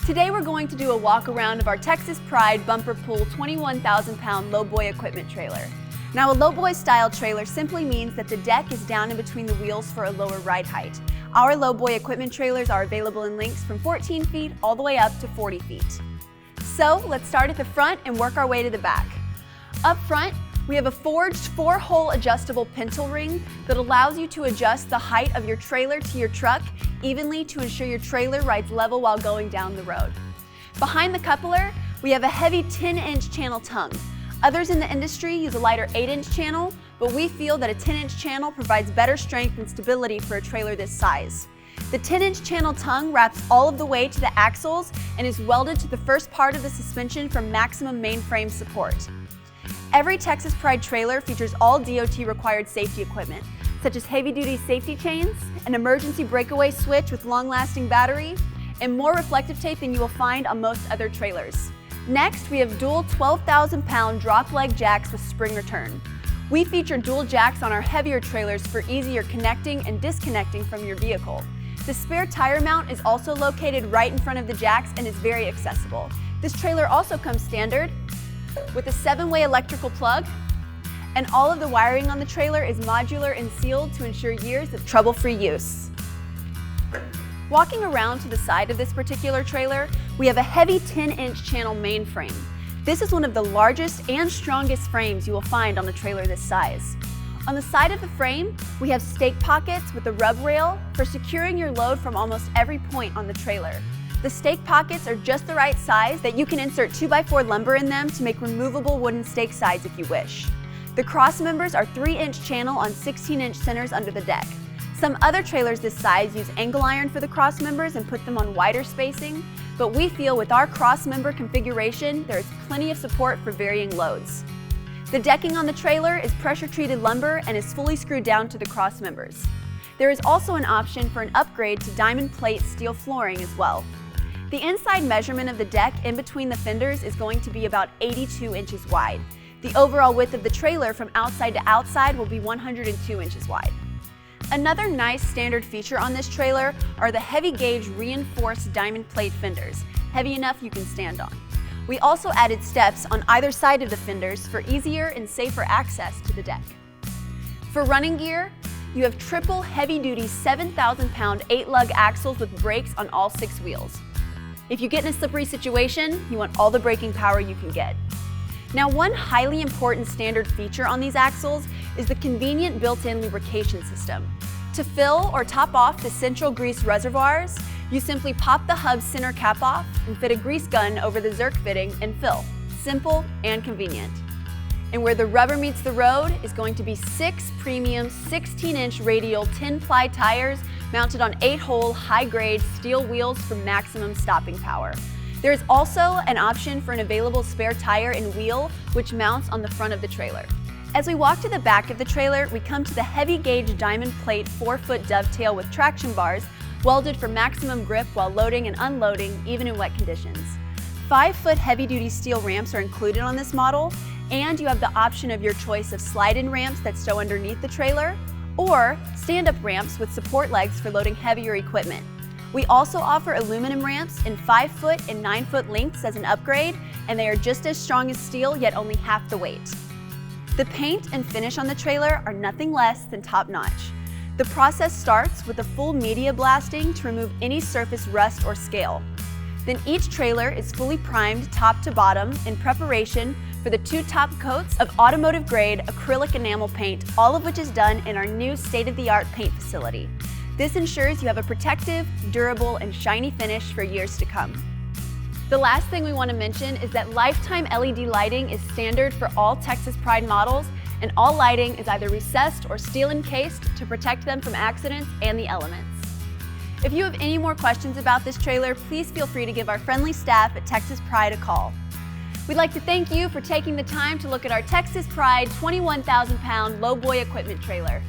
Today we're going to do a walk around of our Texas Pride Bumper Pull 21,000-pound Lowboy equipment trailer. Now, a Lowboy style trailer simply means that the deck is down in between the wheels for a lower ride height. Our Lowboy equipment trailers are available in lengths from 14 feet all the way up to 40 feet. So let's start at the front and work our way to the back. Up front, we have a forged 4-hole adjustable pintle ring that allows you to adjust the height of your trailer to your truck evenly to ensure your trailer rides level while going down the road. Behind the coupler, we have a heavy 10-inch channel tongue. Others in the industry use a lighter 8-inch channel, but we feel that a 10-inch channel provides better strength and stability for a trailer this size. The 10-inch channel tongue wraps all of the way to the axles and is welded to the first part of the suspension for maximum mainframe support. Every Texas Pride trailer features all DOT-required safety equipment, such as heavy-duty safety chains, an emergency breakaway switch with long-lasting battery, and more reflective tape than you will find on most other trailers. Next, we have dual 12,000-pound drop leg jacks with spring return. We feature dual jacks on our heavier trailers for easier connecting and disconnecting from your vehicle. The spare tire mount is also located right in front of the jacks and is very accessible. This trailer also comes standard with a 7-way electrical plug, and all of the wiring on the trailer is modular and sealed to ensure years of trouble-free use. Walking around to the side of this particular trailer, we have a heavy 10-inch channel mainframe. This is one of the largest and strongest frames you will find on a trailer this size. On the side of the frame, we have stake pockets with a rub rail for securing your load from almost every point on the trailer. The stake pockets are just the right size that you can insert 2x4 lumber in them to make removable wooden stake sides if you wish. The cross members are 3-inch channel on 16-inch centers under the deck. Some other trailers this size use angle iron for the cross members and put them on wider spacing, but we feel with our cross member configuration, there is plenty of support for varying loads. The decking on the trailer is pressure-treated lumber and is fully screwed down to the cross members. There is also an option for an upgrade to diamond plate steel flooring as well. The inside measurement of the deck in between the fenders is going to be about 82 inches wide. The overall width of the trailer from outside to outside will be 102 inches wide. Another nice standard feature on this trailer are the heavy gauge reinforced diamond plate fenders, heavy enough you can stand on. We also added steps on either side of the fenders for easier and safer access to the deck. For running gear, you have triple heavy-duty 7,000-pound 8-lug axles with brakes on all 6 wheels. If you get in a slippery situation, you want all the braking power you can get. Now, one highly important standard feature on these axles is the convenient built-in lubrication system. To fill or top off the central grease reservoirs, you simply pop the hub's center cap off and fit a grease gun over the Zerk fitting and fill. Simple and convenient. And where the rubber meets the road is going to be 6 premium 16-inch radial 10-ply tires mounted on 8-hole high-grade steel wheels for maximum stopping power. There is also an option for an available spare tire and wheel, which mounts on the front of the trailer. As we walk to the back of the trailer, we come to the heavy gauge diamond plate 4-foot dovetail with traction bars, welded for maximum grip while loading and unloading, even in wet conditions. 5-foot heavy-duty steel ramps are included on this model, and you have the option of your choice of slide-in ramps that stow underneath the trailer, or stand-up ramps with support legs for loading heavier equipment. We also offer aluminum ramps in 5-foot and 9-foot lengths as an upgrade, and they are just as strong as steel, yet only half the weight. The paint and finish on the trailer are nothing less than top-notch. The process starts with a full media blasting to remove any surface rust or scale. Then each trailer is fully primed top to bottom in preparation for the 2 top coats of automotive-grade acrylic enamel paint, all of which is done in our new state-of-the-art paint facility. This ensures you have a protective, durable, and shiny finish for years to come. The last thing we want to mention is that lifetime LED lighting is standard for all Texas Pride models, and all lighting is either recessed or steel encased to protect them from accidents and the elements. If you have any more questions about this trailer, please feel free to give our friendly staff at Texas Pride a call. We'd like to thank you for taking the time to look at our Texas Pride 21,000-pound Lowboy equipment trailer.